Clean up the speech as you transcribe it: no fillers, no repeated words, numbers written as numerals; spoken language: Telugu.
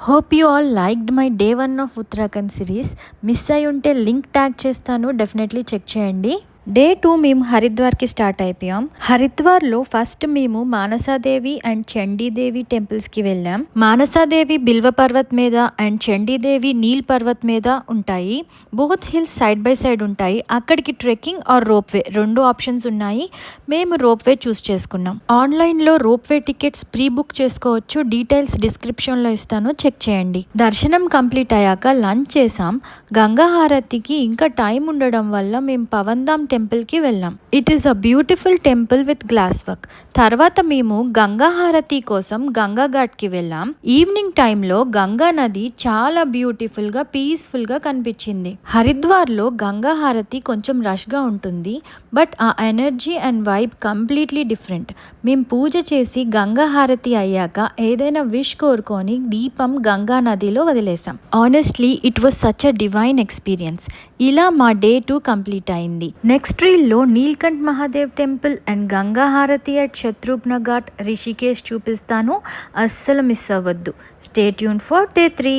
Hope you all liked my day 1 of Uttarakhand series. Miss అయి ఉంటే లింక్ ట్యాగ్ చేస్తాను, డెఫినెట్లీ చెక్ చేయండి. డే 2 మేము హరిద్వార్కి స్టార్ట్ అయిపోయాం. హరిద్వార్లో ఫస్ట్ మేము మానసాదేవి అండ్ చండీదేవి టెంపుల్స్కి వెళ్ళాం. మానసాదేవి బిల్వ పర్వత్ మీద అండ్ చండీదేవి నీల్ పర్వత్ మీద ఉంటాయి. Both hills side by side ఉంటాయి. అక్కడికి ట్రెక్కింగ్ ఆర్ రోప్వే రెండు ఆప్షన్స్ ఉన్నాయి. మేము రోప్వే చూస్ చేసుకున్నాం. ఆన్లైన్లో రోప్వే టికెట్స్ ప్రీ బుక్ చేసుకోవచ్చు. డీటెయిల్స్ డిస్క్రిప్షన్లో ఇస్తాను, చెక్ చేయండి. దర్శనం కంప్లీట్ అయ్యాక లంచ్ చేసాం. గంగా హారతికి ఇంకా టైం ఉండడం వల్ల మేము పవన్ధామ్ టెంపుల్కి వెళ్ళాం. It is a beautiful temple with glass work. తర్వాత మేము గంగా హారతి కోసం గంగా ఘాట్కి వెళ్ళాం. ఈవినింగ్ టైంలో గంగా నది చాలా బ్యూటిఫుల్గా పీస్ఫుల్గా కనిపించింది. హరిద్వార్లో గంగా హారతి కొంచెం రష్గా ఉంటుంది, బట్ ఆ energy and vibe completely different. మేము పూజ చేసి గంగా హారతి అయ్యాక ఏదైనా విష్ కోరుకొని దీపం గంగా నదిలో వదిలేసాం. Honestly it was such a divine experience. ఇలా మా డే 2 కంప్లీట్ అయింది. నెక్స్ట్ రీల్లో Neelkanth Mahadev temple and Ganga aarti at Shatrughna Ghat Rishikesh చూపిస్తాను. అస్సలు మిస్ అవ్వద్దు. Stay tune for day 3.